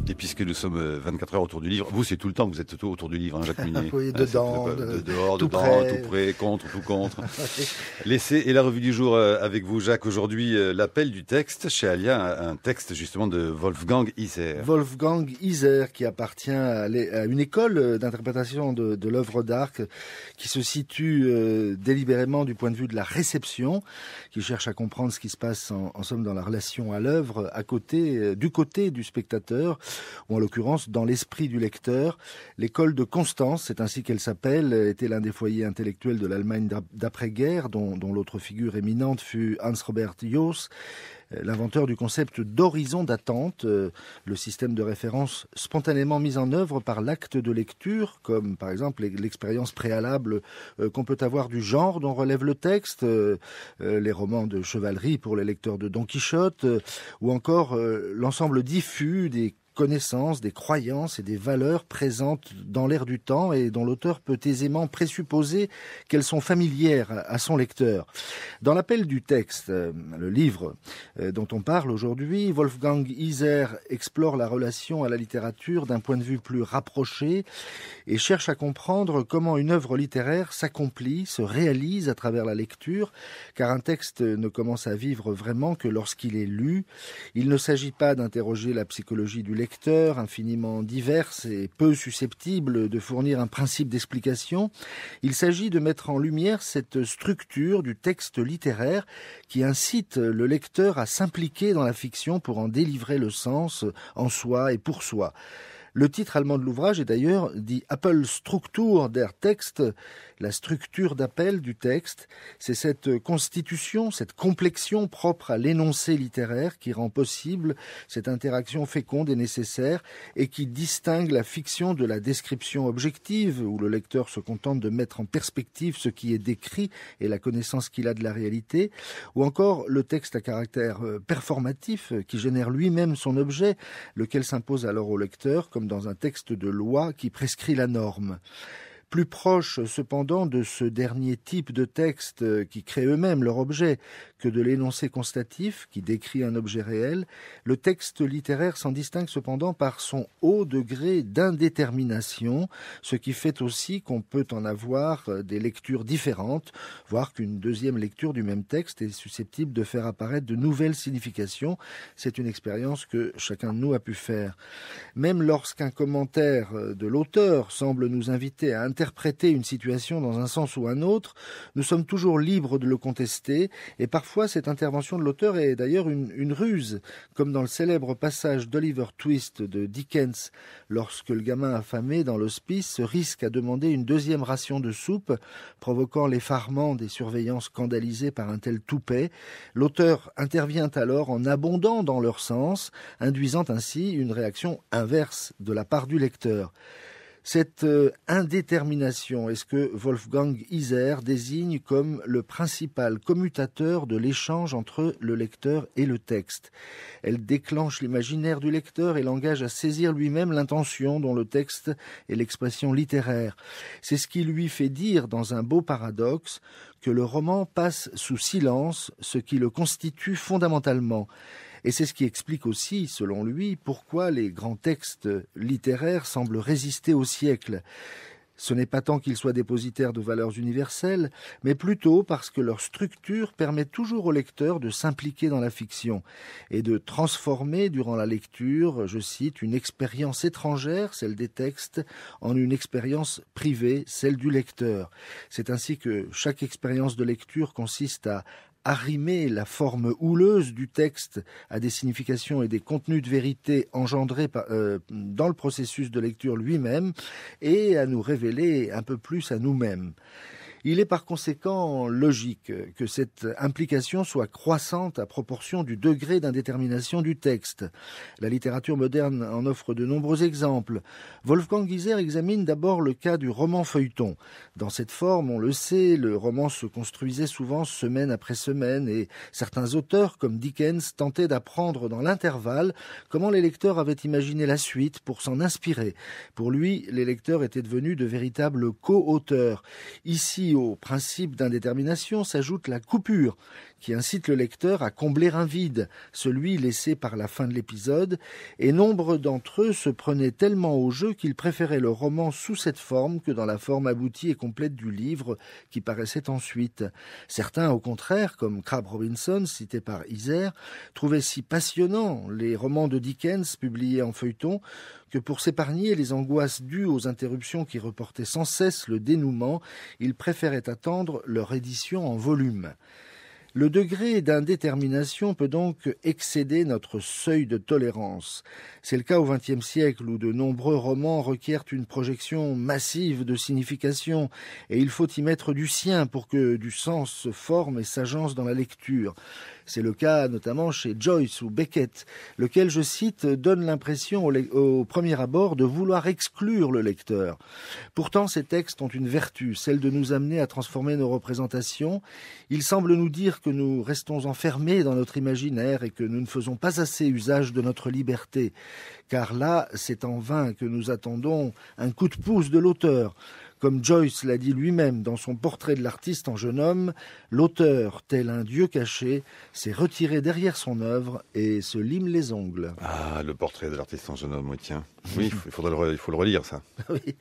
Et puisque nous sommes 24 heures autour du livre, vous c'est tout le temps que vous êtes autour du livre, hein, Jacques Munier. Oui, dedans, dehors, tout dedans, près. tout près, contre, tout contre. L'essai et la revue du jour avec vous, Jacques. Aujourd'hui, l'appel du texte chez Alia, un texte justement de Wolfgang Iser. Wolfgang Iser, qui appartient à une école d'interprétation de l'œuvre d'art qui se situe délibérément du point de vue de la réception, qui cherche à comprendre ce qui se passe en somme dans la relation à l'œuvre, du côté du spectateur, ou en l'occurrence dans l'esprit du lecteur. L'école de Constance, c'est ainsi qu'elle s'appelle, était l'un des foyers intellectuels de l'Allemagne d'après-guerre, dont l'autre figure éminente fut Hans-Robert Jooss, l'inventeur du concept d'horizon d'attente, le système de référence spontanément mis en œuvre par l'acte de lecture, comme par exemple l'expérience préalable qu'on peut avoir du genre dont relève le texte, les romans de chevalerie pour les lecteurs de Don Quichotte, ou encore l'ensemble diffus des connaissances, des croyances et des valeurs présentes dans l'air du temps et dont l'auteur peut aisément présupposer qu'elles sont familières à son lecteur. Dans l'appel du texte, le livre dont on parle aujourd'hui, Wolfgang Iser explore la relation à la littérature d'un point de vue plus rapproché et cherche à comprendre comment une œuvre littéraire s'accomplit, se réalise à travers la lecture, car un texte ne commence à vivre vraiment que lorsqu'il est lu. Il ne s'agit pas d'interroger la psychologie du lecteur, infiniment diverses et peu susceptibles de fournir un principe d'explication. Il s'agit de mettre en lumière cette structure du texte littéraire qui incite le lecteur à s'impliquer dans la fiction pour en délivrer le sens en soi et pour soi. Le titre allemand de l'ouvrage est d'ailleurs dit Appelstruktur der Text, la structure d'appel du texte. C'est cette constitution, cette complexion propre à l'énoncé littéraire qui rend possible cette interaction féconde et nécessaire et qui distingue la fiction de la description objective où le lecteur se contente de mettre en perspective ce qui est décrit et la connaissance qu'il a de la réalité, ou encore le texte à caractère performatif qui génère lui-même son objet, lequel s'impose alors au lecteur comme dans un texte de loi qui prescrit la norme. Plus proche cependant de ce dernier type de texte qui crée eux-mêmes leur objet que de l'énoncé constatif qui décrit un objet réel, le texte littéraire s'en distingue cependant par son haut degré d'indétermination, ce qui fait aussi qu'on peut en avoir des lectures différentes, voire qu'une deuxième lecture du même texte est susceptible de faire apparaître de nouvelles significations. C'est une expérience que chacun de nous a pu faire. Même lorsqu'un commentaire de l'auteur semble nous inviter à interpréter une situation dans un sens ou un autre, nous sommes toujours libres de le contester, et parfois cette intervention de l'auteur est d'ailleurs une ruse, comme dans le célèbre passage d'Oliver Twist de Dickens, lorsque le gamin affamé dans l'hospice se risque à demander une deuxième ration de soupe, provoquant l'effarement des surveillants scandalisés par un tel toupet. L'auteur intervient alors en abondant dans leur sens, induisant ainsi une réaction inverse de la part du lecteur. Cette indétermination est ce que Wolfgang Iser désigne comme le principal commutateur de l'échange entre le lecteur et le texte. Elle déclenche l'imaginaire du lecteur et l'engage à saisir lui-même l'intention dont le texte est l'expression littéraire. C'est ce qui lui fait dire dans un beau paradoxe que le roman passe sous silence ce qui le constitue fondamentalement. Et c'est ce qui explique aussi, selon lui, pourquoi les grands textes littéraires semblent résister au siècle. Ce n'est pas tant qu'ils soient dépositaires de valeurs universelles, mais plutôt parce que leur structure permet toujours au lecteur de s'impliquer dans la fiction et de transformer durant la lecture, je cite, une expérience étrangère, celle des textes, en une expérience privée, celle du lecteur. C'est ainsi que chaque expérience de lecture consiste à arrimer la forme houleuse du texte à des significations et des contenus de vérité engendrés dans le processus de lecture lui-même et à nous révéler un peu plus à nous-mêmes. Il est par conséquent logique que cette implication soit croissante à proportion du degré d'indétermination du texte. La littérature moderne en offre de nombreux exemples. Wolfgang Iser examine d'abord le cas du roman feuilleton. Dans cette forme, on le sait, le roman se construisait souvent semaine après semaine et certains auteurs, comme Dickens, tentaient d'apprendre dans l'intervalle comment les lecteurs avaient imaginé la suite pour s'en inspirer. Pour lui, les lecteurs étaient devenus de véritables co-auteurs. Ici, au principe d'indétermination s'ajoute la coupure, qui incite le lecteur à combler un vide, celui laissé par la fin de l'épisode, et nombre d'entre eux se prenaient tellement au jeu qu'ils préféraient le roman sous cette forme que dans la forme aboutie et complète du livre qui paraissait ensuite. Certains, au contraire, comme Crabb Robinson, cité par Isère, trouvaient si passionnants les romans de Dickens publiés en feuilleton que pour s'épargner les angoisses dues aux interruptions qui reportaient sans cesse le dénouement, ils préféraient attendre leur édition en volume. Le degré d'indétermination peut donc excéder notre seuil de tolérance. C'est le cas au XXe siècle où de nombreux romans requièrent une projection massive de signification et il faut y mettre du sien pour que du sens se forme et s'agence dans la lecture. C'est le cas notamment chez Joyce ou Beckett, lequel, je cite, donne l'impression au premier abord de vouloir exclure le lecteur. Pourtant, ces textes ont une vertu, celle de nous amener à transformer nos représentations. Ils semblent nous dire que nous restons enfermés dans notre imaginaire et que nous ne faisons pas assez usage de notre liberté. Car là, c'est en vain que nous attendons un coup de pouce de l'auteur. Comme Joyce l'a dit lui-même dans son portrait de l'artiste en jeune homme, l'auteur, tel un dieu caché, s'est retiré derrière son œuvre et se lime les ongles. Ah, le portrait de l'artiste en jeune homme, oui, tiens. Oui, il faut le relire, ça. Oui.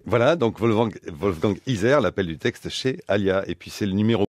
Voilà, donc Wolfgang Isère, l'appel du texte chez Alia. Et puis c'est le numéro